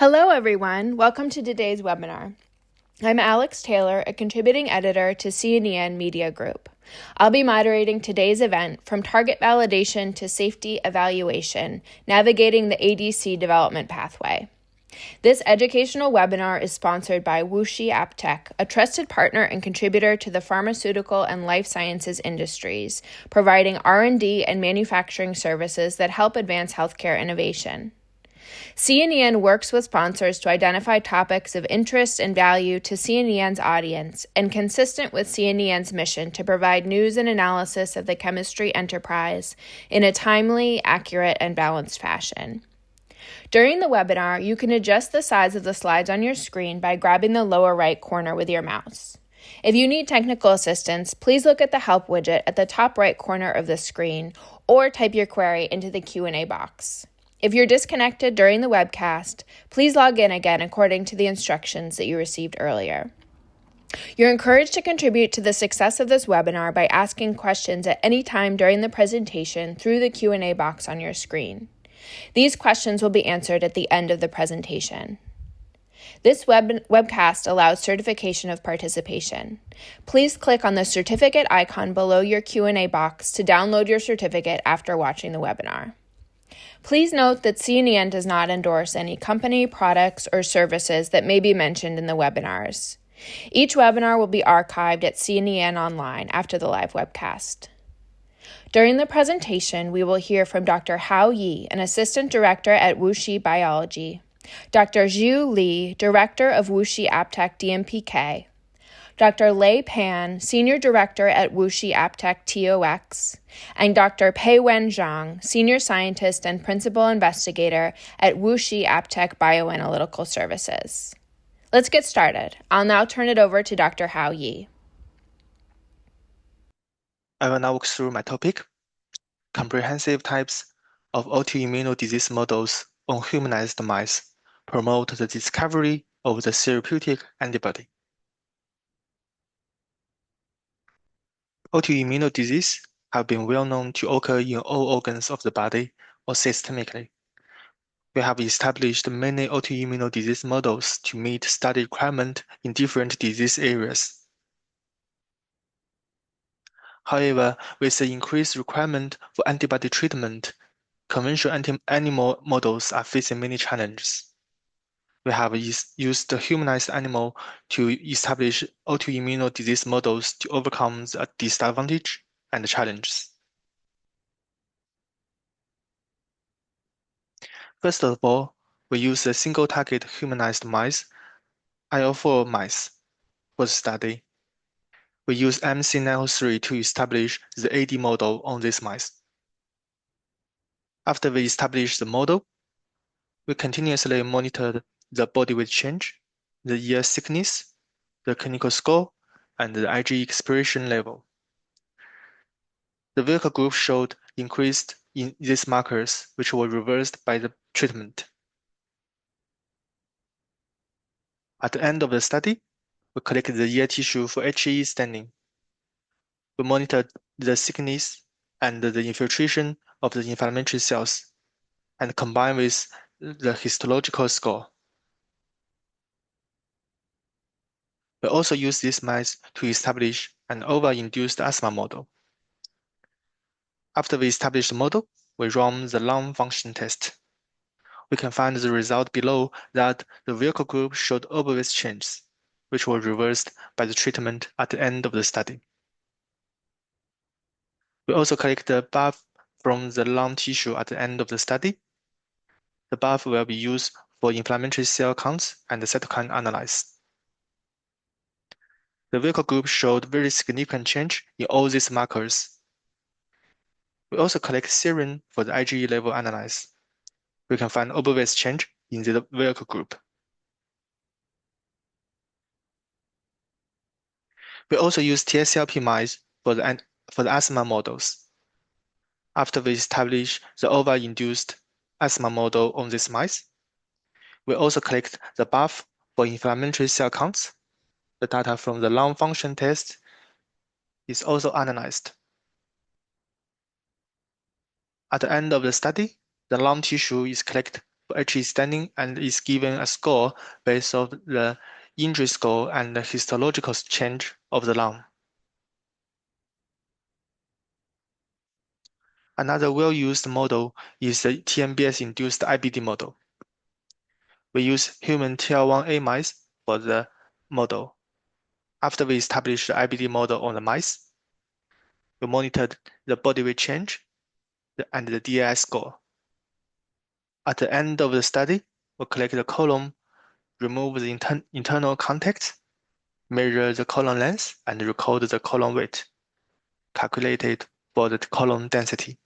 Hello, everyone. Welcome to today's webinar. I'm Alex Taylor, a contributing editor to CNN Media Group. I'll be moderating today's event from target validation to safety evaluation, navigating the ADC development pathway. This educational webinar is sponsored by WuXi AppTech, a trusted partner and contributor to the pharmaceutical and life sciences industries, providing R&D and manufacturing services that help advance healthcare innovation. CNN works with sponsors to identify topics of interest and value to CNEN's audience and consistent with CNEN's mission to provide news and analysis of the chemistry enterprise in a timely, accurate, and balanced fashion. During the webinar, you can adjust the size of the slides on your screen by grabbing the lower right corner with your mouse. If you need technical assistance, please look at the Help widget at the top right corner of the screen or type your query into the Q&A box. If you're disconnected during the webcast, please log in again according to the instructions that you received earlier. You're encouraged to contribute to the success of this webinar by asking questions at any time during the presentation through the Q&A box on your screen. These questions will be answered at the end of the presentation. This webcast allows certification of participation. Please click on the certificate icon below your Q&A box to download your certificate after watching the webinar. Please note that CNN does not endorse any company, products, or services that may be mentioned in the webinars. Each webinar will be archived at CNN Online after the live webcast. During the presentation, we will hear from Dr. Hao Yi, an Assistant Director at WuXi Biology, Dr. Zhu Li, Director of WuXi AppTech DMPK, Dr. Lei Pan, Senior Director at WuXi AppTech TOX, and Dr. Peiwen Zhang, Senior Scientist and Principal Investigator at WuXi AppTech Bioanalytical Services. Let's get started. I'll now turn it over to Dr. Hao Yi. I will now walk through my topic, comprehensive types of autoimmune disease models on humanized mice promote the discovery of the therapeutic antibody. Autoimmune disease have been well known to occur in all organs of the body or systemically. We have established many autoimmune disease models to meet study requirements in different disease areas. However, with the increased requirement for antibody treatment, conventional animal models are facing many challenges. We have used the humanized animal to establish autoimmune disease models to overcome the disadvantage and challenges. First of all, we use a single target humanized mice, IL-4 mice, for the study. We use MC903 to establish the AD model on these mice. After we establish the model, we continuously monitored the body weight change, the ear thickness, the clinical score, and the IgE expression level. The vehicle group showed increased in these markers, which were reversed by the treatment. At the end of the study, we collected the ear tissue for HE staining. We monitored the thickness and the infiltration of the inflammatory cells, and combined with the histological score. We also use these mice to establish an over-induced asthma model. After we establish the model, we run the lung function test. We can find the result below that the vehicle group showed obvious changes, which were reversed by the treatment at the end of the study. We also collect the BAF from the lung tissue at the end of the study. The BAF will be used for inflammatory cell counts and cytokine analysis. The vehicle group showed very significant change in all these markers. We also collect serum for the IgE level analysis. We can find obvious change in the vehicle group. We also use TSLP mice for the asthma models. After we establish the over-induced asthma model on these mice, we also collect the BAF for inflammatory cell counts. The data from the lung function test is also analyzed. At the end of the study, the lung tissue is collected for for HE staining and is given a score based on the injury score and the histological change of the lung. Another well-used model is the TMBS-induced IBD model. We use human TL1A mice for the model. After we established the IBD model on the mice, we monitored the body weight change and the DAI score. At the end of the study, we collect the column, remove the internal contacts, measure the column length, and record the column weight, calculated for the column density.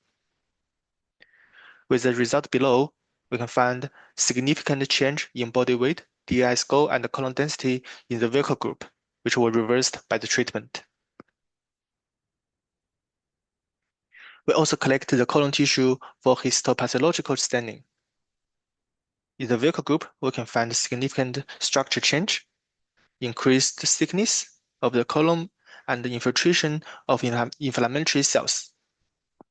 With the result below, we can find significant change in body weight, DI score, and column density in the vehicle group, which were reversed by the treatment. We also collect the colon tissue for histopathological staining. In the vehicle group, we can find significant structure change, increased thickness of the column, and the infiltration of inflammatory cells.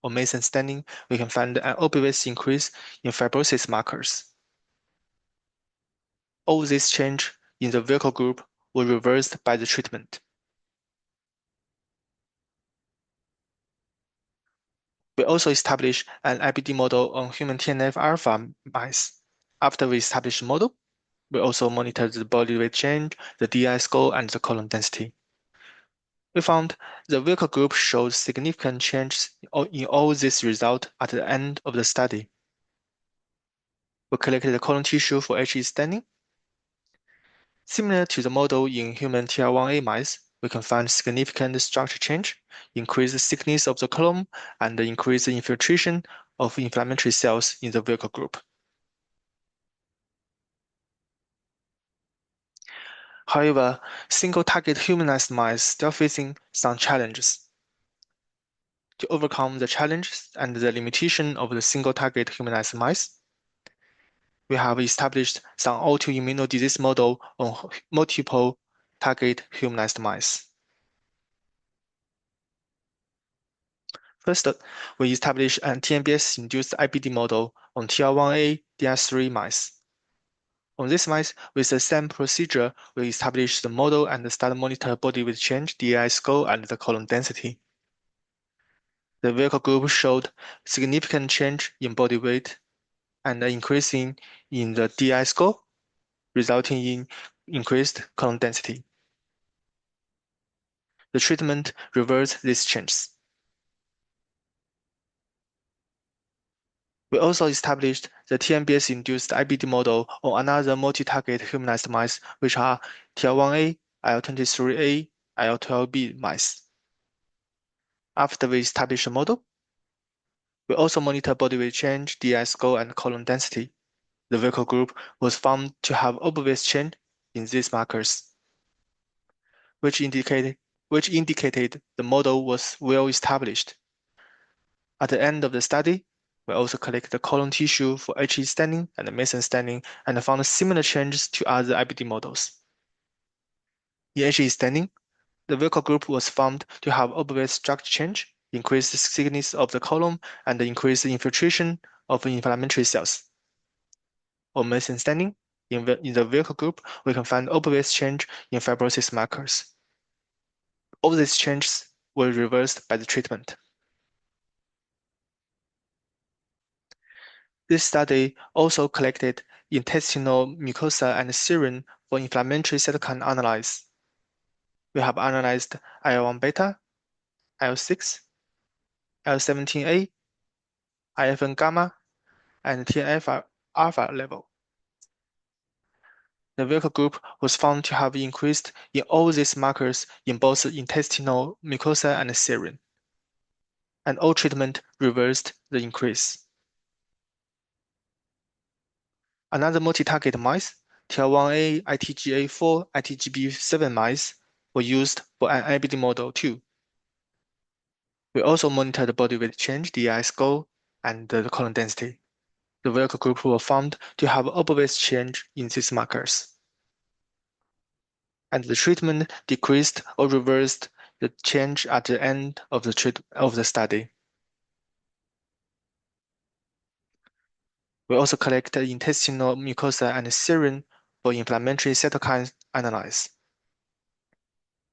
On Mason staining, we can find an obvious increase in fibrosis markers. All these changes in the vehicle group were reversed by the treatment. We also established an IBD model on human TNF-alpha mice. After we established the model, we also monitored the body weight change, the DI score, and the column density. We found the vehicle group showed significant changes in all these results at the end of the study. We collected the colon tissue for HE staining. Similar to the model in human TL1A mice, we can find significant structure change, increased thickness of the column, and increased infiltration of inflammatory cells in the vehicle group. However, single-target humanized mice still facing some challenges. To overcome the challenges and the limitation of the single-target humanized mice, we have established some autoimmune disease model on multiple target humanized mice. First, we established an TMBS-induced IBD model on TL1A DR3 mice. On this mice, with the same procedure, we established the model and start monitor body weight change, DI score, and the column density. The vehicle group showed significant change in body weight and increasing in the DI score, resulting in increased column density. The treatment reversed these changes. We also established the TMBS-induced IBD model on another multi-target humanized mice, which are TL1A, IL-23A, IL-12B mice. After we established the model, we also monitor body weight change, DI score, and column density. The vehicle group was found to have obvious change in these markers, which indicated the model was well established. At the end of the study, we also collected the colon tissue for HE staining and Mason staining and found similar changes to other IBD models. In HE staining, the vehicle group was found to have obvious structure change, increased thickness of the column, and increased infiltration of inflammatory cells. On Mason staining, in the vehicle group, we can find obvious change in fibrosis markers. All these changes were reversed by the treatment. This study also collected intestinal mucosa and serum for inflammatory cytokine analysis. We have analyzed IL-1 beta, IL-6, IL-17A, IFN gamma, and TNF-alpha level. The vehicle group was found to have increased in all these markers in both intestinal mucosa and serum, and all treatment reversed the increase. Another multi-target mice, TL1A, ITGA4, ITGB7 mice, were used for an IBD model too. We also monitored the body weight change, DI score, and the colon density. The vehicle group were found to have obvious change in these markers. And the treatment decreased or reversed the change at the end of the study. We also collect intestinal mucosa and serum for inflammatory cytokine analysis.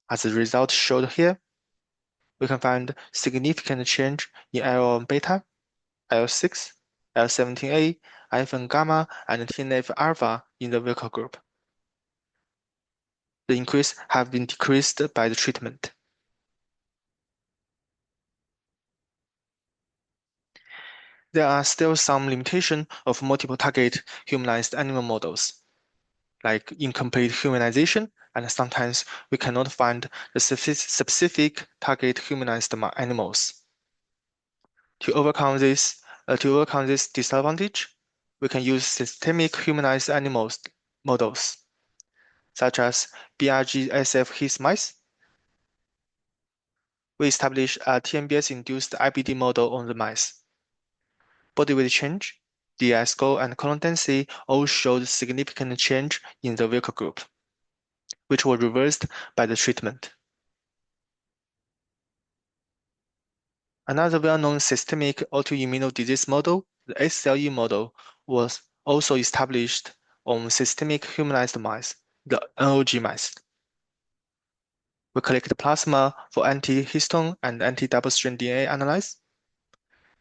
As the result showed here, we can find significant change in IL-beta, IL-6, IL-17A, IFN-gamma, and TNF-alpha in the vehicle group. The increase have been decreased by the treatment. There are still some limitations of multiple target humanized animal models, like incomplete humanization, and sometimes we cannot find the specific target humanized animals. To overcome this disadvantage, we can use systemic humanized animals models, such as BRG-SF HIS mice. We established a TMBS-induced IBD model on the mice. Body weight change, DI score, and colon density all showed significant change in the vehicle group, which were reversed by the treatment. Another well-known systemic autoimmune disease model, the SLE model, was also established on systemic humanized mice, the NOG mice. We collect plasma for anti-histone and anti-double-strand DNA analysis.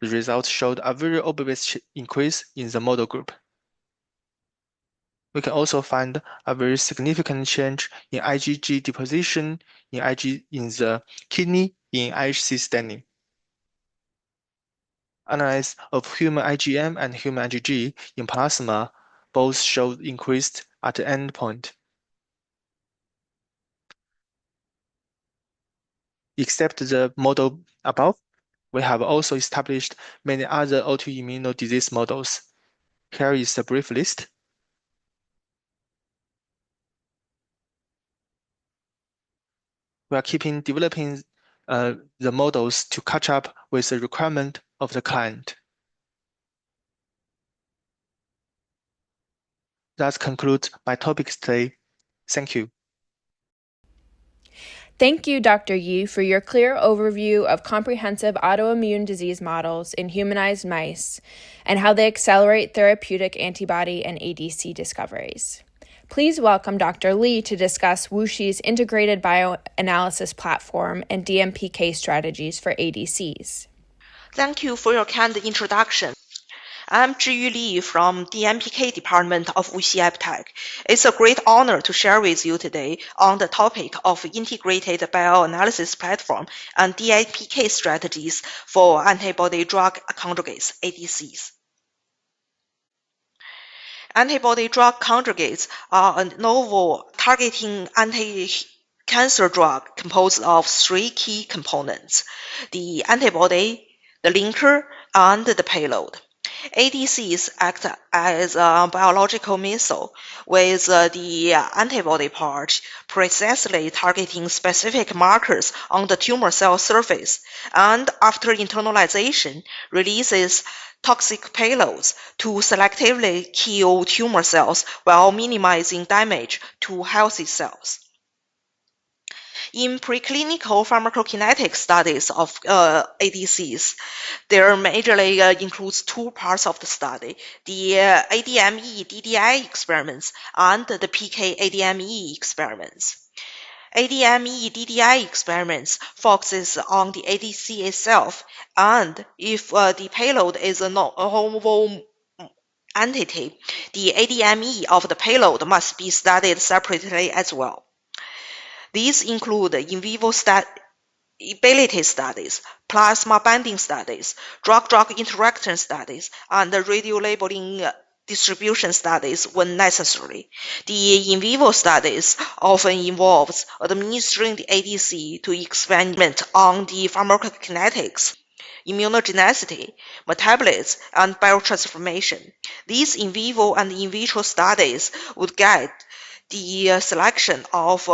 The results showed a very obvious increase in the model group. We can also find a very significant change in IgG deposition in the kidney in IHC staining. Analysis of human IgM and human IgG in plasma both showed increased at the endpoint. Except the model above, we have also established many other autoimmune disease models. Here is a brief list. We are keeping developing the models to catch up with the requirement of the client. That concludes my topics today. Thank you. Thank you, Dr. Yi, for your clear overview of comprehensive autoimmune disease models in humanized mice and how they accelerate therapeutic antibody and ADC discoveries. Please welcome Dr. Li to discuss WuXi's integrated bioanalysis platform and DMPK strategies for ADCs. Thank you for your kind introduction. I'm Zhiyu Li from DMPK department of WuXi AppTec. It's a great honor to share with you today on the topic of integrated bioanalysis platform and DMPK strategies for antibody-drug conjugates, ADCs. Antibody-drug conjugates are a novel targeting anti-cancer drug composed of three key components: the antibody, the linker, and the payload. ADCs act as a biological missile, with the antibody part precisely targeting specific markers on the tumor cell surface, and after internalization, releases toxic payloads to selectively kill tumor cells while minimizing damage to healthy cells. In preclinical pharmacokinetic studies of ADCs, there majorly includes two parts of the study: the ADME-DDI experiments and the PK-ADME experiments. ADME-DDI experiments focuses on the ADC itself, and if the payload is a novel entity, the ADME of the payload must be studied separately as well. These include in vivo stability studies, plasma binding studies, drug-drug interaction studies, and radiolabeling distribution studies when necessary. The in vivo studies often involves administering the ADC to experiment on the pharmacokinetics, immunogenicity, metabolites, and biotransformation. These in vivo and in vitro studies would guide the selection of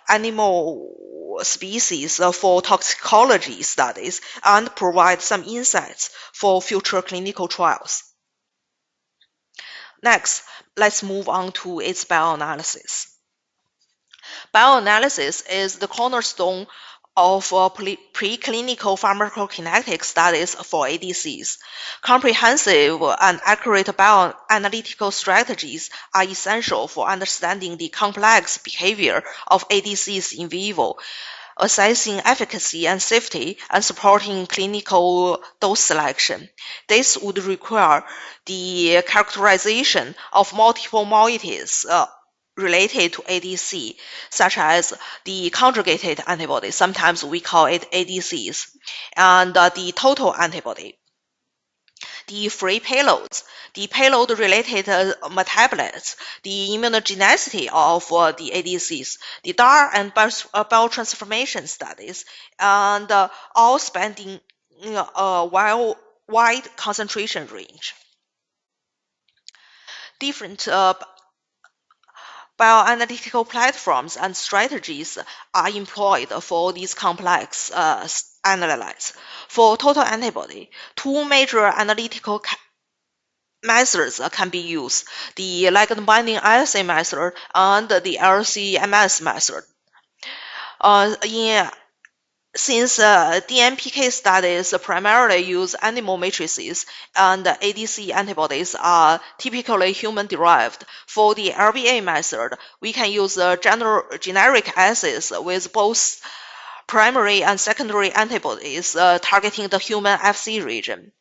animal species for toxicology studies and provide some insights for future clinical trials. Next, let's move on to its bioanalysis. Bioanalysis is the cornerstone of preclinical pharmacokinetic studies for ADCs. Comprehensive and accurate bioanalytical strategies are essential for understanding the complex behavior of ADCs in vivo, assessing efficacy and safety, and supporting clinical dose selection. This would require the characterization of multiple moieties related to ADC, such as the conjugated antibody, sometimes we call it ADCs, and the total antibody, the free payloads, the payload-related metabolites, the immunogenicity of the ADCs, the DAR and biotransformation studies, and all spanning a wide concentration range. Different bioanalytical platforms and strategies are employed for these complex analyses. For total antibody, two major analytical methods can be used: the ligand binding assay method and the LC-MS method. Since DMPK studies primarily use animal matrices and ADC antibodies are typically human-derived, for the LBA method, we can use generic assays with both primary and secondary antibodies targeting the human Fc region.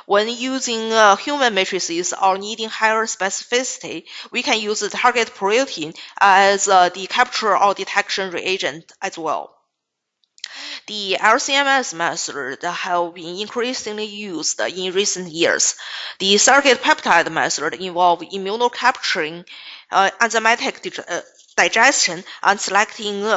When using human matrices or needing higher specificity, we can use the target protein as the capture or detection reagent as well. The LCMS method have been increasingly used in recent years. The surrogate peptide method involves immunocapturing, enzymatic digestion, and selecting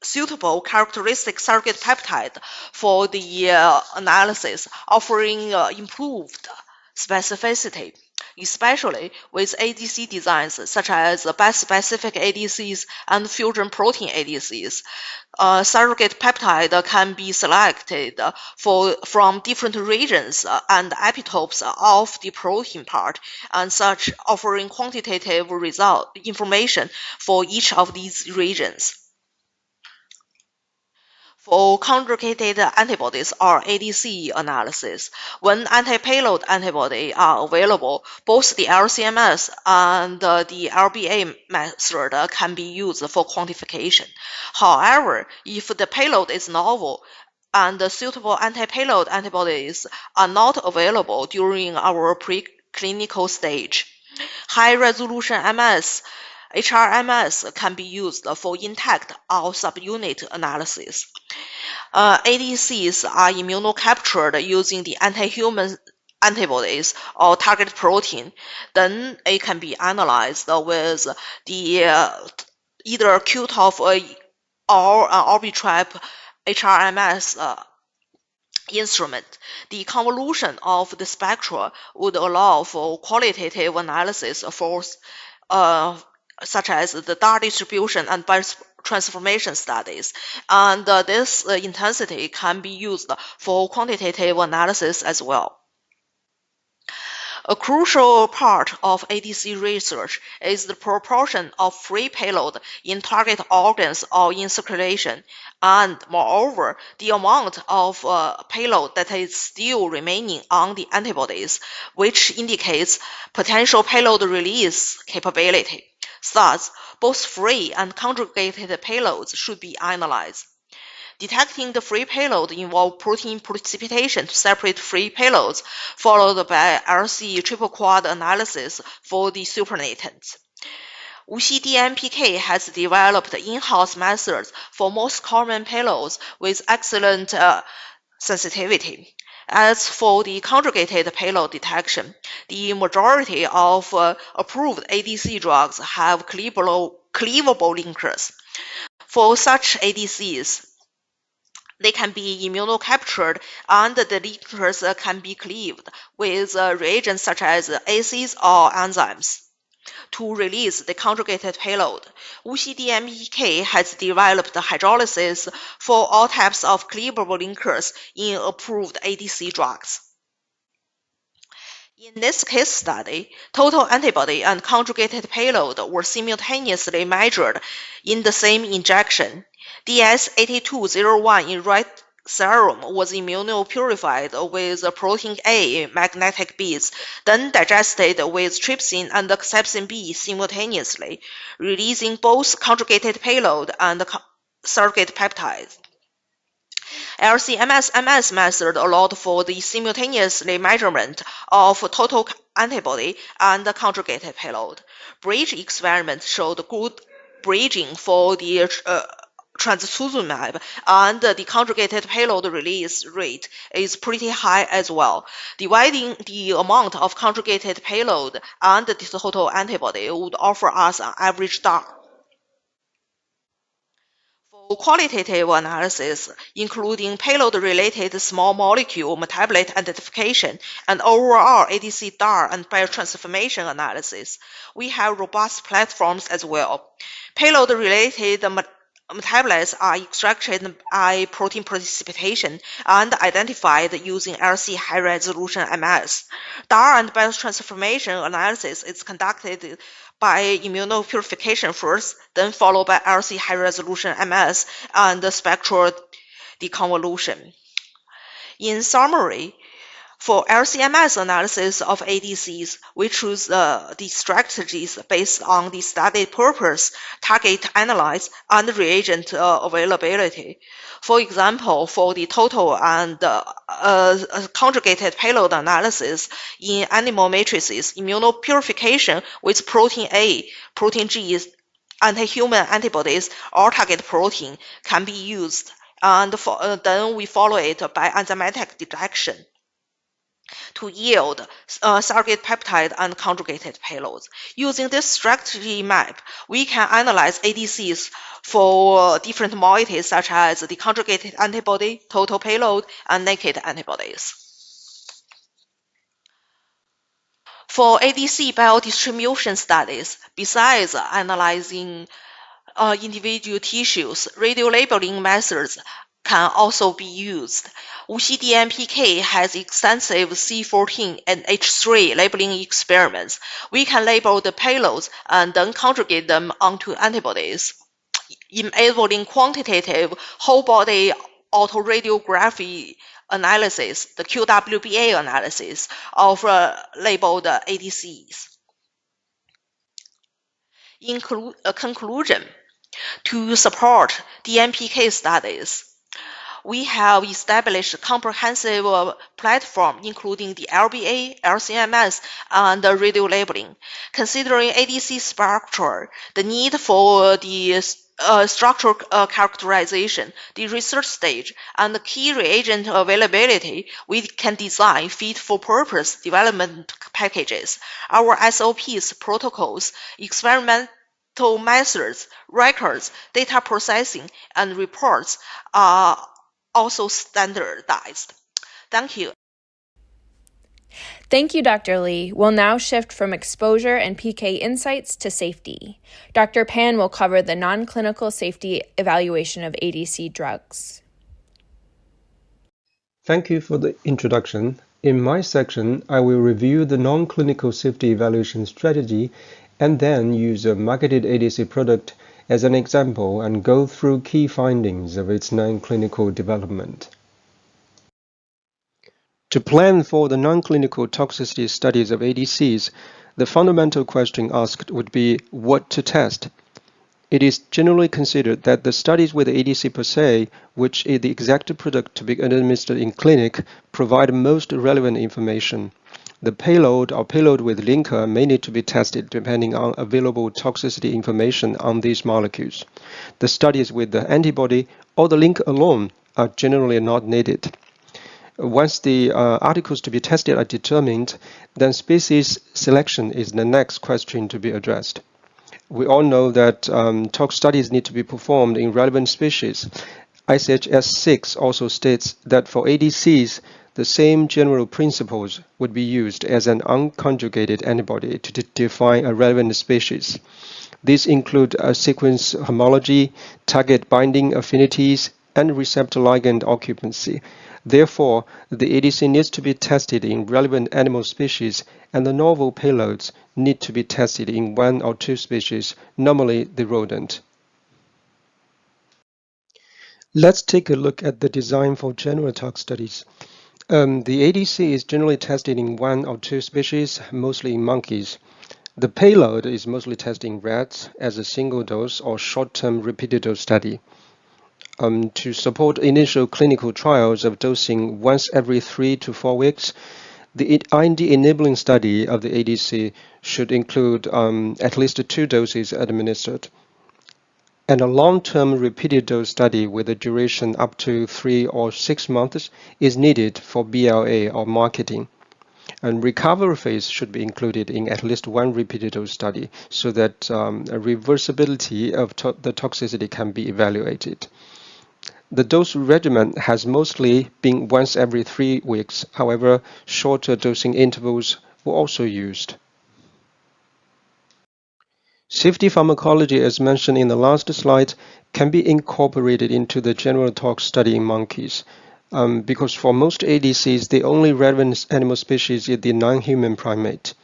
suitable characteristic surrogate peptide for the analysis, offering improved specificity, especially with ADC designs such as bispecific ADCs and fusion protein ADCs. Surrogate peptide can be selected from different regions and epitopes of the protein part, and such offering quantitative information for each of these regions. For conjugated antibodies or ADC analysis, when anti-payload antibody are available, both the LCMS and the LBA method can be used for quantification. However, if the payload is novel and suitable anti-payload antibodies are not available during our preclinical stage, high-resolution HRMS can be used for intact or subunit analysis. ADCs are immunocaptured using the anti-human antibodies or target protein. Then it can be analyzed with the either QTOF or Orbitrap HRMS instrument. The convolution of the spectra would allow for qualitative analysis for such as the DAR distribution and transformation studies, and this intensity can be used for quantitative analysis as well. A crucial part of ADC research is the proportion of free payload in target organs or in circulation, and moreover, the amount of payload that is still remaining on the antibodies, which indicates potential payload release capability. Thus, both free and conjugated payloads should be analyzed. Detecting the free payload involves protein precipitation to separate free payloads, followed by LC triple quad analysis for the supernatants. WuXi DMPK has developed in-house methods for most common payloads with excellent sensitivity. As for the conjugated payload detection, the majority of approved ADC drugs have cleavable linkers. For such ADCs, they can be immunocaptured, and the linkers can be cleaved with reagents such as ACs or enzymes. To release the conjugated payload, WuXi DMPK has developed hydrolysis for all types of cleavable linkers in approved ADC drugs. In this case study, total antibody and conjugated payload were simultaneously measured in the same injection. DS8201 in rat serum was immunopurified with protein A magnetic beads, then digested with trypsin and capsaicin B simultaneously, releasing both conjugated payload and surrogate peptides. LC-MS method allowed for the simultaneous measurement of total antibody and conjugated payload. Bridge experiment showed good bridging for the trastuzumab, and the conjugated payload release rate is pretty high as well. Dividing the amount of conjugated payload and the total antibody would offer us an average DAR. For qualitative analysis, including payload-related small molecule metabolite identification and overall ADC DAR and biotransformation analysis, we have robust platforms as well. Payload-related metabolites are extracted by protein precipitation and identified using LC high-resolution MS. DAR and biotransformation analysis is conducted by immunopurification first, then followed by LC high-resolution MS and spectral deconvolution. In summary, for LC-MS analysis of ADCs, we choose the strategies based on the study purpose, target analysis, and reagent availability. For example, for the total and conjugated payload analysis in animal matrices, immunopurification with protein A, protein G, anti-human antibodies, or target protein can be used, and then we follow it by enzymatic detection to yield surrogate peptide and conjugated payloads. Using this strategy map, we can analyze ADCs for different moieties such as the conjugated antibody, total payload, and naked antibodies. For ADC biodistribution studies, besides analyzing individual tissues, radiolabeling methods can also be used. WuXi DMPK has extensive C14 and H3 labeling experiments. We can label the payloads and then conjugate them onto antibodies, enabling quantitative whole-body autoradiography analysis, the QWBA analysis of labeled ADCs. In conclusion, to support DMPK studies, we have established a comprehensive platform including the LBA, LCMS, and radiolabeling. Considering ADC structure, the need for the structural characterization, the research stage, and the key reagent availability, we can design fit-for-purpose development packages. Our SOPs, protocols, experimental methods, records, data processing, and reports are also standardized. Thank you. Thank you, Dr. Lee. We'll now shift from exposure and PK insights to safety. Dr. Pan will cover the non-clinical safety evaluation of ADC drugs. Thank you for the introduction. In my section, I will review the non-clinical safety evaluation strategy and then use a marketed ADC product as an example and go through key findings of its non-clinical development. To plan for the non-clinical toxicity studies of ADCs, the fundamental question asked would be what to test. It is generally considered that the studies with ADC per se, which is the exact product to be administered in clinic, provide most relevant information. The payload or payload with linker may need to be tested depending on available toxicity information on these molecules. The studies with the antibody or the link alone are generally not needed. Once the articles to be tested are determined, then species selection is the next question to be addressed. We all know that tox studies need to be performed in relevant species. ICH-S 6 also states that for ADCs, the same general principles would be used as an unconjugated antibody to define a relevant species. These include sequence homology, target binding affinities, and receptor ligand occupancy. Therefore, the ADC needs to be tested in relevant animal species, and the novel payloads need to be tested in one or two species, normally the rodent. Let's take a look at the design for general tox studies. The ADC is generally tested in 1 or 2 species, mostly in monkeys. The payload is mostly tested in rats as a single dose or short-term repeated dose study. To support initial clinical trials of dosing once every 3 to 4 weeks, the IND-enabling study of the ADC should include at least 2 doses administered. And a long-term repeated dose study with a duration up to 3 or 6 months is needed for BLA or marketing. And recovery phase should be included in at least 1 repeated dose study so that a reversibility of the toxicity can be evaluated. The dose regimen has mostly been once every 3 weeks. However, shorter dosing intervals were also used. Safety pharmacology, as mentioned in the last slide, can be incorporated into the general tox study in monkeys. Because for most ADCs, the only relevant animal species is the non-human primate.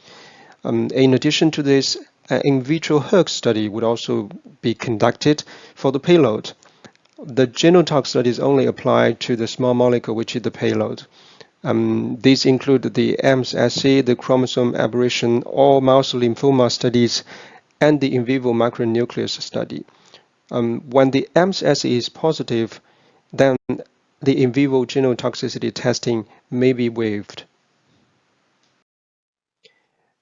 In addition to this, an in vitro hERG study would also be conducted for the payload. The genotox studies only apply to the small molecule, which is the payload. These include the AMS assay, the chromosome aberration, or mouse lymphoma studies, and the in vivo micronucleus study. When the AMS assay is positive, then the in vivo genotoxicity testing may be waived.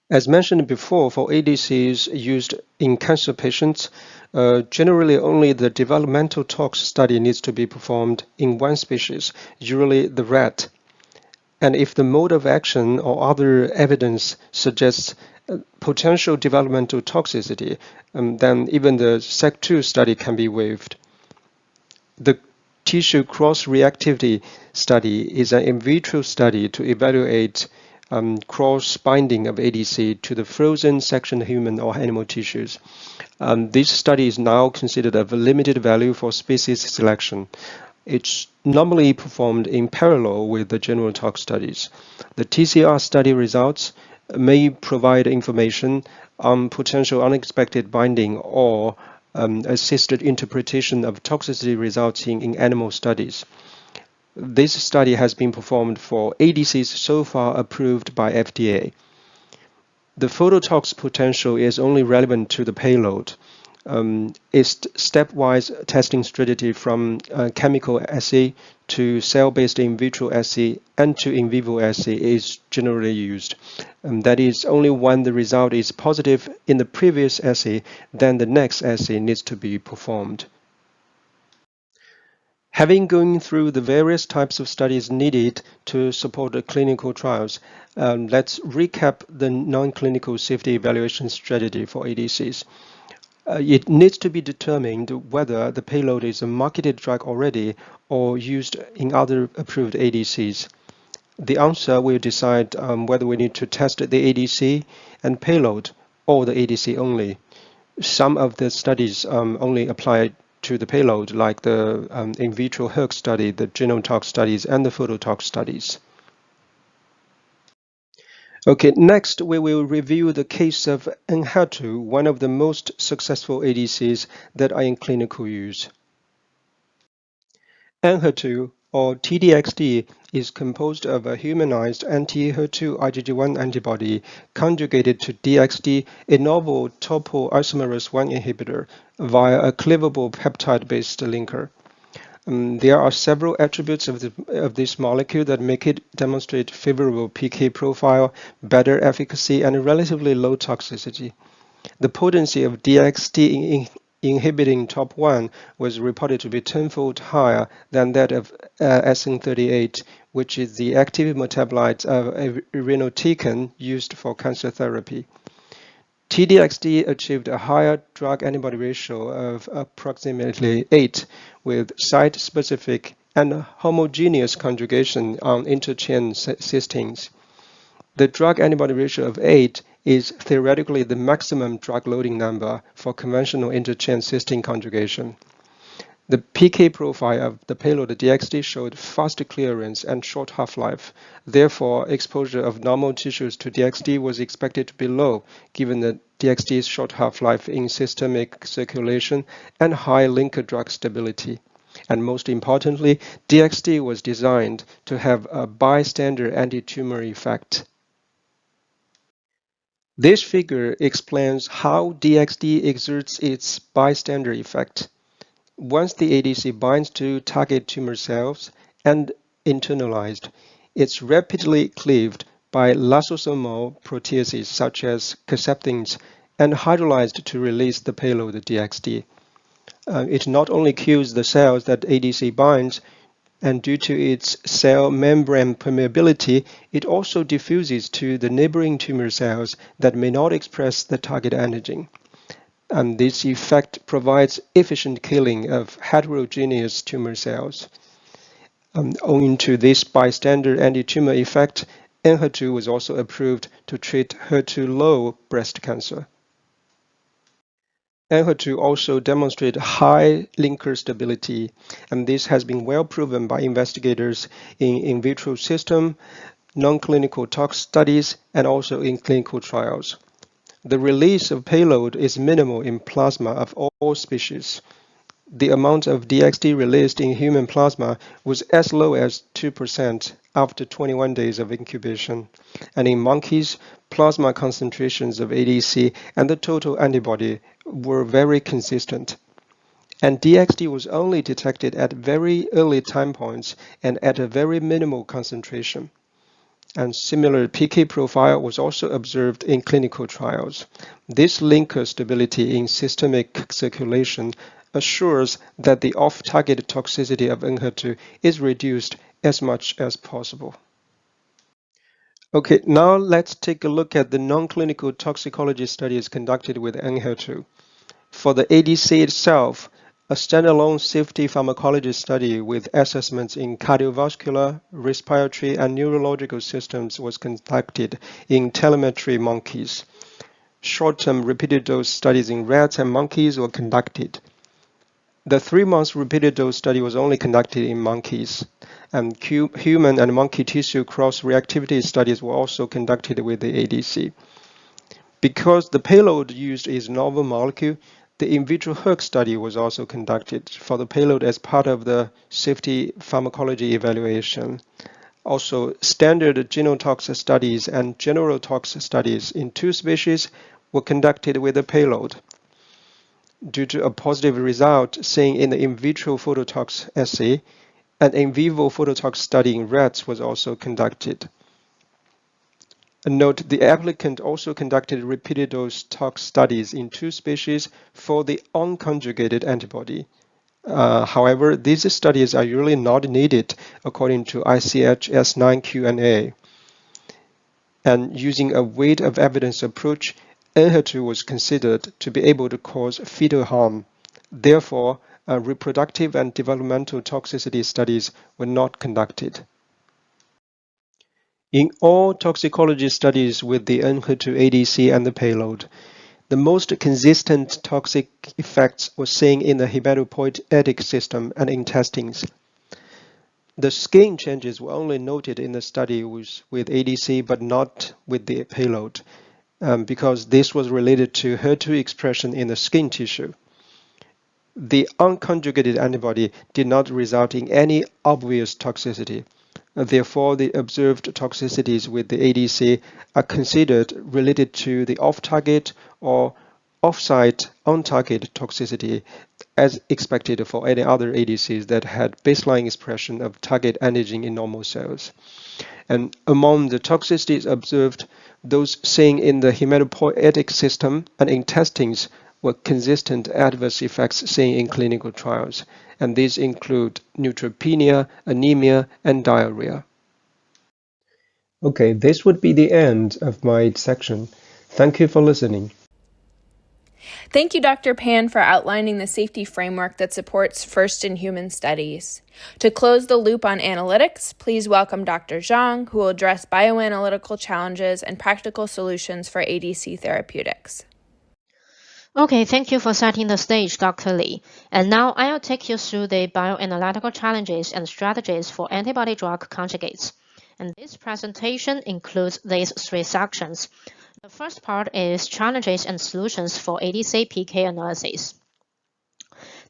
As mentioned before, for ADCs used in cancer patients, generally only the developmental tox study needs to be performed in 1 species, usually the rat. And if the mode of action or other evidence suggests potential developmental toxicity, then even the SEC2 study can be waived. The tissue cross-reactivity study is an in vitro study to evaluate cross-binding of ADC to the frozen sectioned human or animal tissues. This study is now considered of limited value for species selection. It's normally performed in parallel with the general tox studies. The TCR study results may provide information on potential unexpected binding or assisted interpretation of toxicity results in animal studies. This study has been performed for ADCs so far approved by FDA. The phototox potential is only relevant to the payload. Its stepwise testing strategy from chemical assay to cell-based in vitro assay and to in vivo assay is generally used. That is, only when the result is positive in the previous assay, then the next assay needs to be performed. Having gone through the various types of studies needed to support the clinical trials, let's recap the non-clinical safety evaluation strategy for ADCs. It needs to be determined whether the payload is a marketed drug already or used in other approved ADCs. The answer will decide whether we need to test the ADC and payload or the ADC only. Some of the studies only apply to the payload, like the in vitro hERG study, the genotox studies, and the phototox studies. Okay, next we will review the case of Enhertu, one of the most successful ADCs that are in clinical use. Enhertu, or TDXD, is composed of a humanized anti-HER2 IgG1 antibody conjugated to DXD, a novel topoisomerase 1 inhibitor, via a cleavable peptide-based linker. There are several attributes of this molecule that make it demonstrate favorable PK profile, better efficacy, and relatively low toxicity. The potency of DXD inhibiting TOP1 was reported to be tenfold higher than that of SN38, which is the active metabolite of irinotecan used for cancer therapy. TDXD achieved a higher drug-antibody ratio of approximately 8, with site-specific and homogeneous conjugation on interchain cysteines. The drug-antibody ratio of 8 is theoretically the maximum drug loading number for conventional interchain cysteine conjugation. The PK profile of the payload DXD showed fast clearance and short half-life. Therefore, exposure of normal tissues to DXD was expected to be low, given the DXD's short half-life in systemic circulation and high linker drug stability. And most importantly, DXd was designed to have a bystander anti-tumor effect. This figure explains how DXd exerts its bystander effect. Once the ADC binds to target tumor cells and internalized, it's rapidly cleaved by lysosomal proteases such as cathepsins and hydrolyzed to release the payload DXd. It not only kills the cells that ADC binds, and due to its cell membrane permeability, it also diffuses to the neighboring tumor cells that may not express the target antigen. And this effect provides efficient killing of heterogeneous tumor cells. Owing to this bystander anti-tumor effect, ENHERTU was also approved to treat HER2-low breast cancer. ENHERTU also demonstrated high linker stability, and this has been well proven by investigators in vitro system, non-clinical tox studies, and also in clinical trials. The release of payload is minimal in plasma of all species. The amount of DXd released in human plasma was as low as 2% after 21 days of incubation. And in monkeys, plasma concentrations of ADC and the total antibody were very consistent. And DXd was only detected at very early time points and at a very minimal concentration. And similar PK profile was also observed in clinical trials. This linker stability in systemic circulation assures that the off-target toxicity of ENHERTU is reduced as much as possible. Okay, now let's take a look at the non-clinical toxicology studies conducted with ENHERTU. For the ADC itself, a standalone safety pharmacology study with assessments in cardiovascular, respiratory, and neurological systems was conducted in telemetry monkeys. Short-term repeated dose studies in rats and monkeys were conducted. The 3-month repeated dose study was only conducted in monkeys, and human and monkey tissue cross-reactivity studies were also conducted with the ADC. Because the payload used is novel molecule, the in vitro hERG study was also conducted for the payload as part of the safety pharmacology evaluation. Also, standard genotox studies and general tox studies in 2 species were conducted with the payload. Due to a positive result seen in the in vitro phototox assay, an in vivo phototox study in rats was also conducted. Note, the applicant also conducted repeated dose tox studies in 2 species for the unconjugated antibody. However, these studies are usually not needed according to ICH S9 Q&A. And using a weight of evidence approach, ENHERTU was considered to be able to cause fetal harm. Therefore, reproductive and developmental toxicity studies were not conducted. In all toxicology studies with the ENHERTU ADC and the payload, the most consistent toxic effects were seen in the hematopoietic system and intestines. The skin changes were only noted in the study with ADC but not with the payload, because this was related to HER2 expression in the skin tissue. The unconjugated antibody did not result in any obvious toxicity. Therefore, the observed toxicities with the ADC are considered related to the off-target or off-site on-target toxicity as expected for any other ADCs that had baseline expression of target antigen in normal cells. And among the toxicities observed, those seen in the hematopoietic system and intestines were consistent adverse effects seen in clinical trials, and these include neutropenia, anemia, and diarrhea. Okay, this would be the end of my section. Thank you for listening. Thank you, Dr. Pan, for outlining the safety framework that supports first-in-human studies. To close the loop on analytics, please welcome Dr. Zhang, who will address bioanalytical challenges and practical solutions for ADC therapeutics. Okay, thank you for setting the stage, Dr. Li. And now I'll take you through the bioanalytical challenges and strategies for antibody-drug conjugates. And this presentation includes these 3 sections. The first part is challenges and solutions for ADC PK analysis.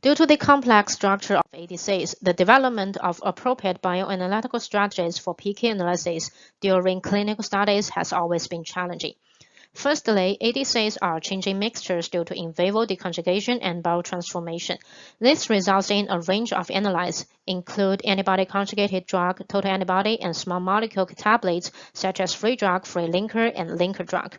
Due to the complex structure of ADCs, the development of appropriate bioanalytical strategies for PK analysis during clinical studies has always been challenging. Firstly, ADCs are changing mixtures due to in vivo deconjugation and biotransformation. This results in a range of analytes, include antibody-conjugated drug, total antibody, and small molecule tablets such as free drug, free linker, and linker drug.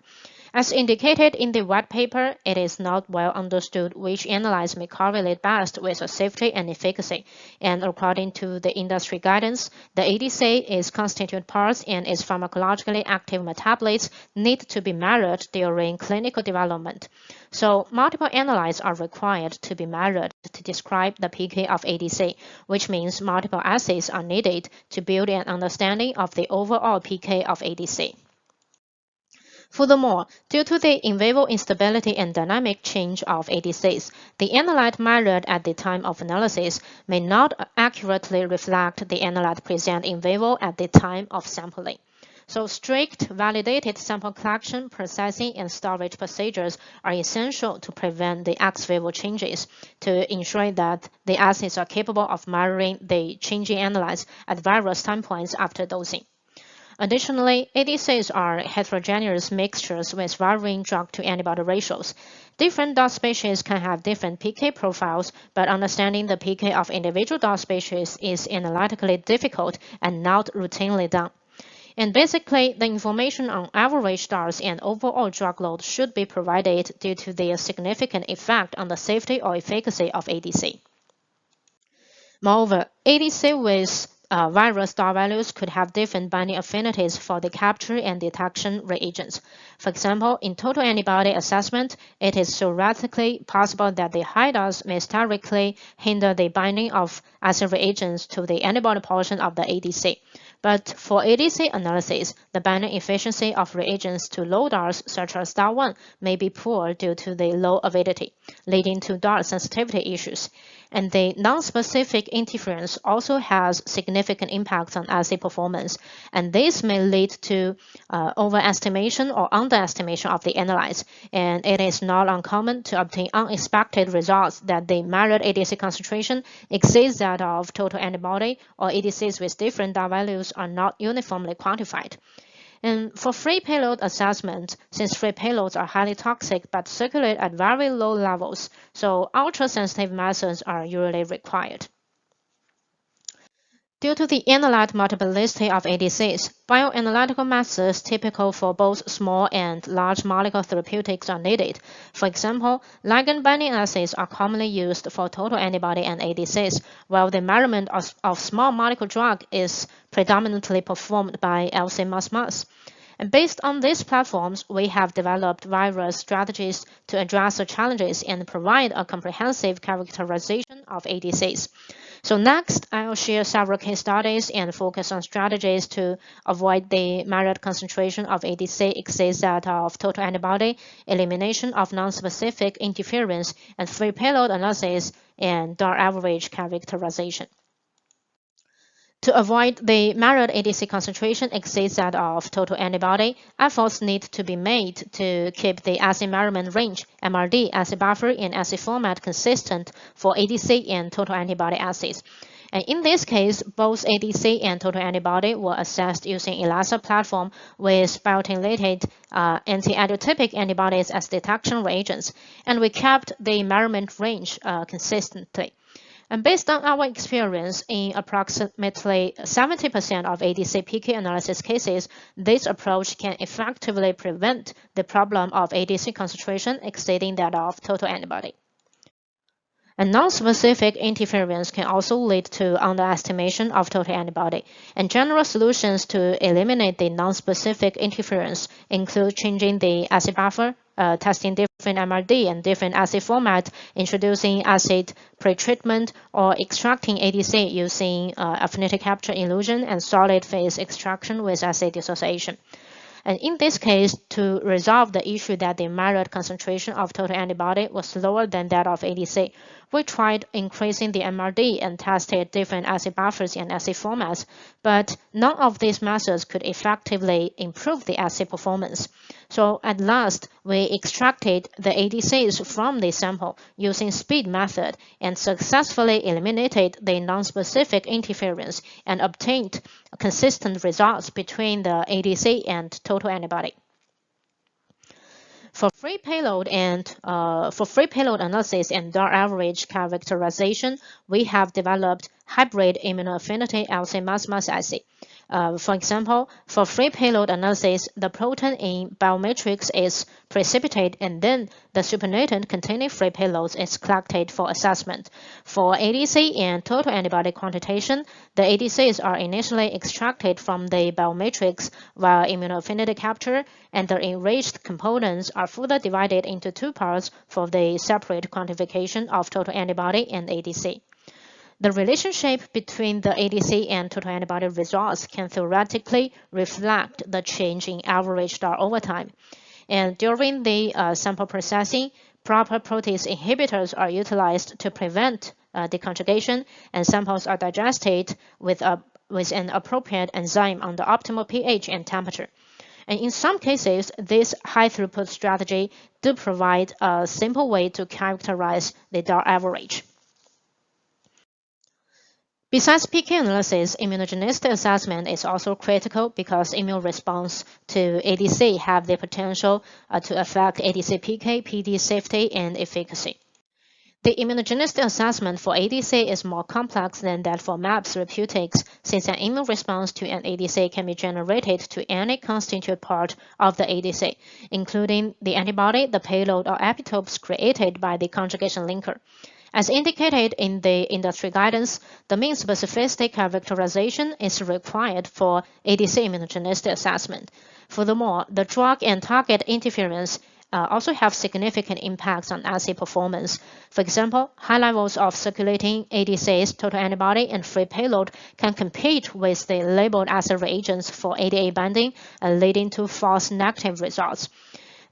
As indicated in the white paper, it is not well understood which analytes may correlate best with safety and efficacy, and according to the industry guidance, the ADC, its constituent parts, and its pharmacologically active metabolites need to be measured during clinical development. So, multiple analytes are required to be measured to describe the PK of ADC, which means multiple assays are needed to build an understanding of the overall PK of ADC. Furthermore, due to the in vivo instability and dynamic change of ADCs, the analyte measured at the time of analysis may not accurately reflect the analyte present in vivo at the time of sampling. So strict, validated sample collection, processing, and storage procedures are essential to prevent the ex vivo changes to ensure that the assays are capable of measuring the changing analytes at various time points after dosing. Additionally, ADCs are heterogeneous mixtures with varying drug-to-antibody ratios. Different dot species can have different PK profiles, but understanding the PK of individual dot species is analytically difficult and not routinely done. And basically, the information on average dose and overall drug load should be provided due to their significant effect on the safety or efficacy of ADC. Moreover, ADC with virus dot values could have different binding affinities for the capture and detection reagents. For example, in total antibody assessment, it is theoretically possible that the high dose may sterically hinder the binding of acid reagents to the antibody portion of the ADC. But for ADC analysis, the binding efficiency of reagents to low DARs such as DAR1 may be poor due to the low avidity, leading to DAR sensitivity issues. And the non-specific interference also has significant impacts on assay performance, and this may lead to overestimation or underestimation of the analytes, and it is not uncommon to obtain unexpected results that the measured ADC concentration exceeds that of total antibody, or ADCs with different DAR values are not uniformly quantified. And for free payload assessment, since free payloads are highly toxic but circulate at very low levels, so ultra-sensitive methods are usually required. Due to the analyte multiplicity of ADCs, bioanalytical methods typical for both small and large molecule therapeutics are needed. For example, ligand binding assays are commonly used for total antibody and ADCs, while the measurement of small molecule drug is predominantly performed by LC-MS. And based on these platforms, we have developed various strategies to address the challenges and provide a comprehensive characterization of ADCs. So next, I'll share several case studies and focus on strategies to avoid the measured concentration of ADC exceeds that of total antibody, elimination of non-specific interference, and free payload analysis and DAR average characterization. To avoid the measured ADC concentration exceeds that of total antibody, efforts need to be made to keep the assay measurement range, MRD, assay buffer, and assay format consistent for ADC and total antibody assays. And in this case, both ADC and total antibody were assessed using ELISA platform with biotinylated anti-adiotypic antibodies as detection reagents, and we kept the measurement range consistently. And based on our experience in approximately 70% of ADC PK analysis cases, this approach can effectively prevent the problem of ADC concentration exceeding that of total antibody. And non-specific interference can also lead to underestimation of total antibody. And general solutions to eliminate the non-specific interference include changing the assay buffer, testing different MRD and different assay format, introducing acid pretreatment, or extracting ADC using affinity capture elution and solid phase extraction with assay dissociation. And in this case, to resolve the issue that the measured concentration of total antibody was lower than that of ADC, We tried increasing the MRD and tested different assay buffers and assay formats, but none of these methods could effectively improve the assay performance. So at last, we extracted the ADCs from the sample using speed method and successfully eliminated the nonspecific interference and obtained consistent results between the ADC and total antibody. For free payload analysis and DAR average characterization, we have developed hybrid immunoaffinity LC-mass assay. For example, for free payload analysis, the protein in biomatrix is precipitated and then the supernatant containing free payloads is collected for assessment. For ADC and total antibody quantitation, the ADCs are initially extracted from the biomatrix via immunoaffinity capture, and the enriched components are further divided into two parts for the separate quantification of total antibody and ADC. The relationship between the ADC and total antibody results can theoretically reflect the change in average DAR over time. And during the sample processing, proper protease inhibitors are utilized to prevent deconjugation, and samples are digested with an appropriate enzyme on the optimal pH and temperature. And in some cases, this high-throughput strategy do provide a simple way to characterize the DAR average. Besides PK analysis, immunogenicity assessment is also critical because immune response to ADC have the potential to affect ADC PK, PD safety, and efficacy. The immunogenicity assessment for ADC is more complex than that for mAb therapeutics, since an immune response to an ADC can be generated to any constituent part of the ADC, including the antibody, the payload, or epitopes created by the conjugation linker. As indicated in the industry guidance, the mean specificity characterization is required for ADC immunogenicity assessment. Furthermore, the drug and target interference also have significant impacts on assay performance. For example, high levels of circulating ADCs, total antibody, and free payload can compete with the labeled assay reagents for ADA binding, leading to false negative results.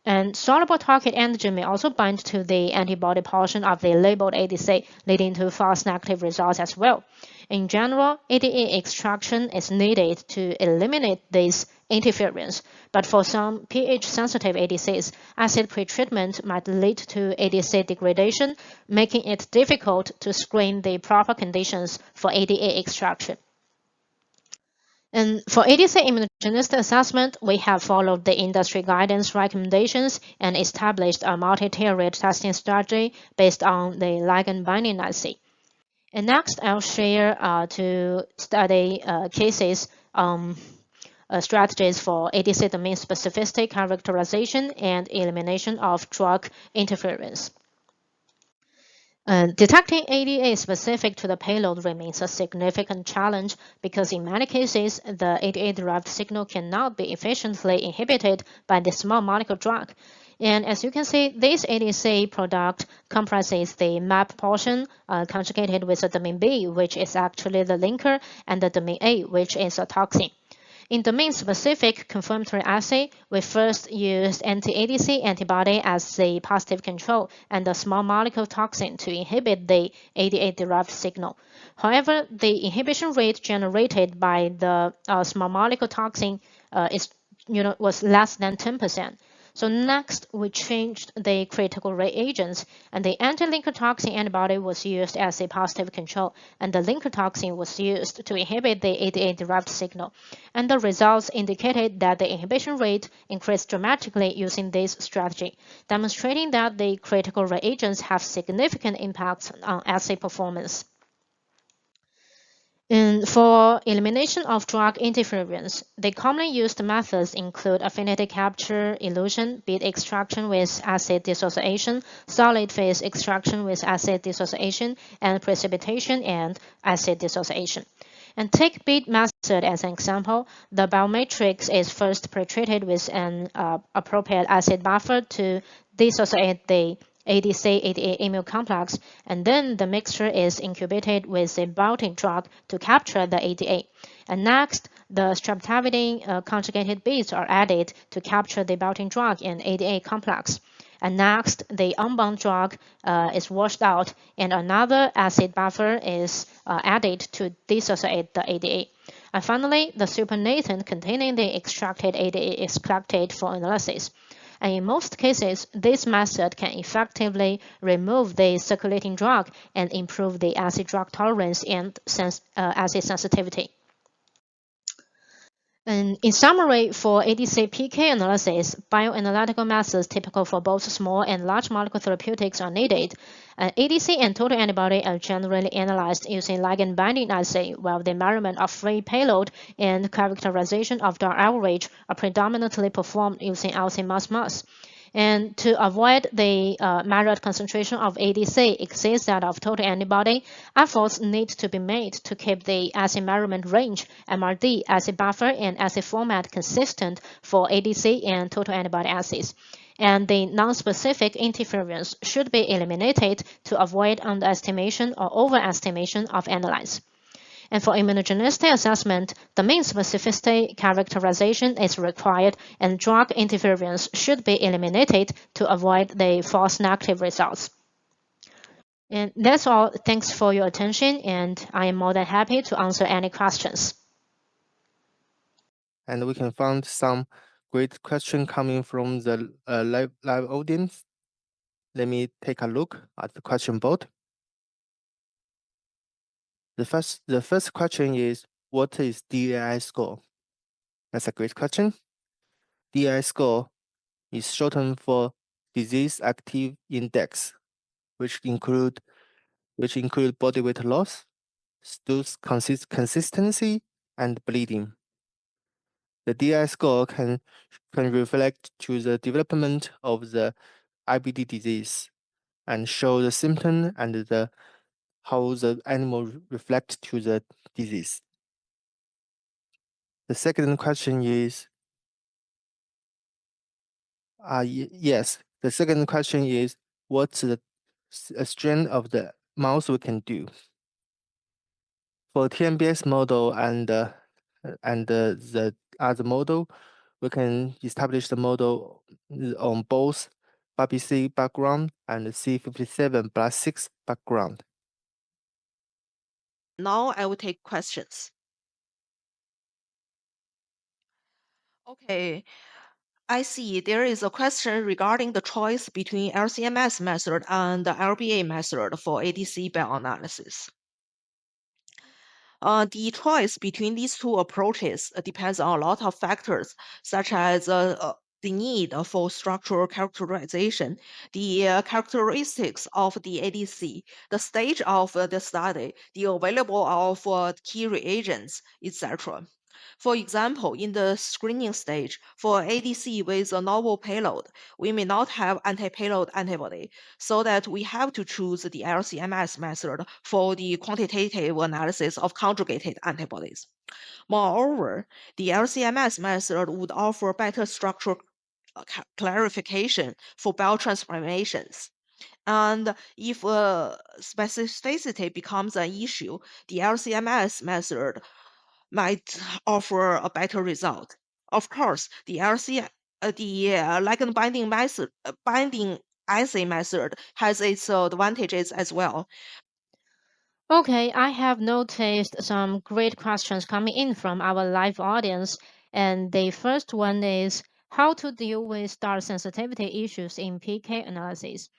And soluble target antigen may also bind to the antibody portion of the labeled ADC, leading to false negative results as well. In general, ADA extraction is needed to eliminate this interference, but for some pH-sensitive ADCs, acid pretreatment might lead to ADC degradation, making it difficult to screen the proper conditions for ADA extraction. And for ADC immunogenicity assessment, we have followed the industry guidance recommendations and established a multi-tiered testing strategy based on the ligand binding assay. And next, I'll share two study cases strategies for ADC domain specificity characterization and elimination of drug interference. Detecting ADA specific to the payload remains a significant challenge because in many cases, the ADA-derived signal cannot be efficiently inhibited by the small molecule drug. And as you can see, this ADC product comprises the mAb portion conjugated with the domain B, which is actually the linker, and the domain A, which is a toxin. In domain-specific confirmatory assay, we first used anti-ADC antibody as the positive control and the small molecule toxin to inhibit the ADA-derived signal. However, the inhibition rate generated by the small molecule toxin was less than 10%. So next, we changed the critical reagents, and the anti-linker toxin antibody was used as a positive control, and the linker toxin was used to inhibit the ADA-derived signal. And the results indicated that the inhibition rate increased dramatically using this strategy, demonstrating that the critical reagents have significant impacts on assay performance. And for elimination of drug interference, the commonly used methods include affinity capture, elution, bead extraction with acid dissociation, solid phase extraction with acid dissociation, and precipitation and acid dissociation. And take bead method as an example. The biomatrix is first pretreated with an appropriate acid buffer to dissociate the ADC-ADA immune complex, and then the mixture is incubated with a biotic drug to capture the ADA. And next, the streptavidin conjugated beads are added to capture the biotic drug and ADA complex. And next, the unbound drug is washed out, and another acid buffer is added to dissociate the ADA. And finally, the supernatant containing the extracted ADA is collected for analysis. And in most cases, this method can effectively remove the circulating drug and improve the acid drug tolerance and acid sensitivity. And in summary, for ADC PK analysis, bioanalytical methods typical for both small and large molecule therapeutics are needed. ADC and total antibody are generally analyzed using ligand binding assay, while the measurement of free payload and characterization of the average are predominantly performed using LC mass. And to avoid the measured concentration of ADC exceeds that of total antibody, efforts need to be made to keep the acid measurement range, MRD, acid buffer, and acid format consistent for ADC and total antibody assays. And the non-specific interference should be eliminated to avoid underestimation or overestimation of analytes. And for immunogenicity assessment, the main specificity characterization is required and drug interference should be eliminated to avoid the false negative results. And that's all. Thanks for your attention, and I am more than happy to answer any questions. And we can find some great question coming from the live audience. Let me take a look at the question board. The first question is, what is DAI score? That's a great question. DAI score is shortened for disease active index, which include body weight loss, stool consistency, and bleeding. The DI score can reflect to the development of the IBD disease and show the symptom and how the animal reflect to the disease. The second question is, yes, the second question is, what's the strength of the mouse we can do? For TMBS model and the other model, we can establish the model on both BABC background and C57+6 background. Now I will take questions. Okay, I see there is a question regarding the choice between LCMS method and the LBA method for ADC bioanalysis. The choice between these two approaches depends on a lot of factors, such as the need for structural characterization, the characteristics of the ADC, the stage of the study, the available of key reagents, etc. For example, in the screening stage, for ADC with a novel payload, we may not have anti-payload antibody, so that we have to choose the LCMS method for the quantitative analysis of conjugated antibodies. Moreover, the LCMS method would offer better structural clarification for biotransformations. And if specificity becomes an issue, the LCMS method might offer a better result. Of course, the ligand binding assay method has its advantages as well. Okay, I have noticed some great questions coming in from our live audience. And the first one is how to deal with DAR sensitivity issues in PK analysis.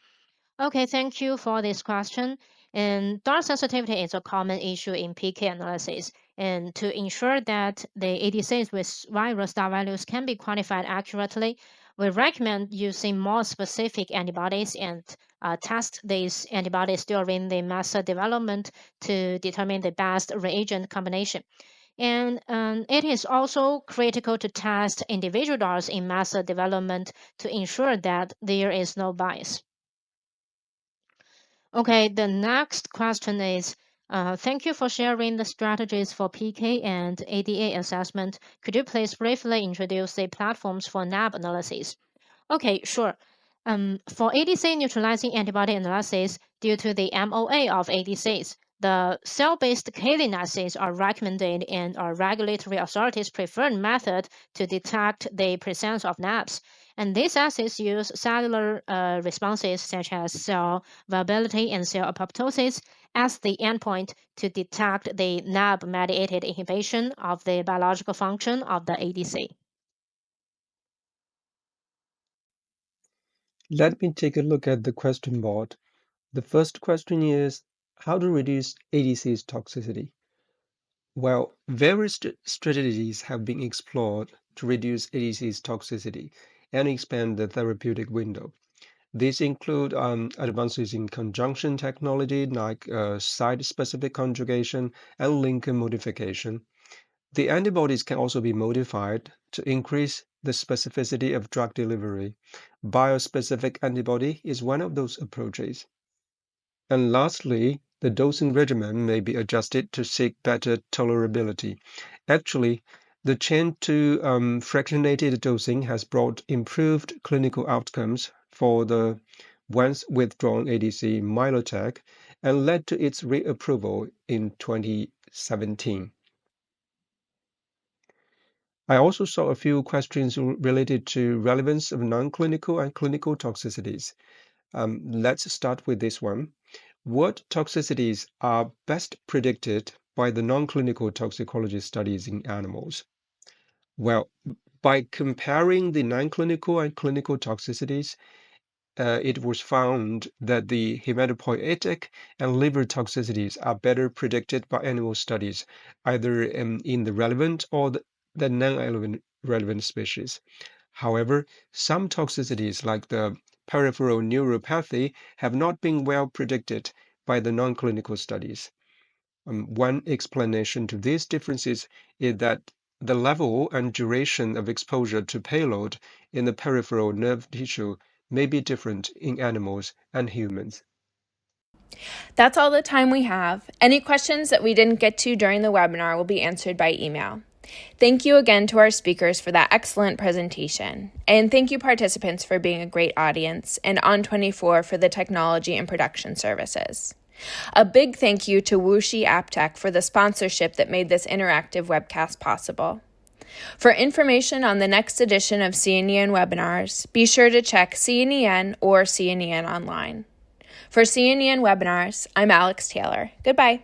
Okay, thank you for this question. And DAR sensitivity is a common issue in PK analysis. And to ensure that the ADCs with virus DAR values can be quantified accurately, we recommend using more specific antibodies and test these antibodies during the method development to determine the best reagent combination. And it is also critical to test individual DARs in method development to ensure that there is no bias. Okay, the next question is, thank you for sharing the strategies for PK and ADA assessment. Could you please briefly introduce the platforms for NAB analysis? Okay, sure. For ADC neutralizing antibody analysis, due to the MOA of ADCs, the cell-based kaolin assays are recommended and are regulatory authorities' preferred method to detect the presence of NABs. And these assays use cellular responses such as cell viability and cell apoptosis as the endpoint to detect the NAB-mediated inhibition of the biological function of the ADC. Let me take a look at the question board. The first question is how to reduce ADC's toxicity. Well, various strategies have been explored to reduce ADC's toxicity and expand the therapeutic window. These include advances in conjunction technology like site-specific conjugation and linker modification. The antibodies can also be modified to increase the specificity of drug delivery. Biospecific antibody is one of those approaches. And lastly, the dosing regimen may be adjusted to seek better tolerability. Actually, the change to fractionated dosing has brought improved clinical outcomes for the once withdrawn ADC Milotech and led to its reapproval in 2017. I also saw a few questions related to relevance of non-clinical and clinical toxicities. Let's start with this one. What toxicities are best predicted by the non-clinical toxicology studies in animals? Well, by comparing the non-clinical and clinical toxicities, it was found that the hematopoietic and liver toxicities are better predicted by animal studies, either in the relevant or the non-relevant species. However, some toxicities like the peripheral neuropathy have not been well predicted by the non-clinical studies. One explanation to these differences is that the level and duration of exposure to payload in the peripheral nerve tissue may be different in animals and humans. That's all the time we have. Any questions that we didn't get to during the webinar will be answered by email. Thank you again to our speakers for that excellent presentation. And thank you participants for being a great audience and On24 for the technology and production services. A big thank you to Wuxi AppTech for the sponsorship that made this interactive webcast possible. For information on the next edition of CNEN webinars, be sure to check CNEN or CNEN online. For CNEN webinars, I'm Alex Taylor. Goodbye.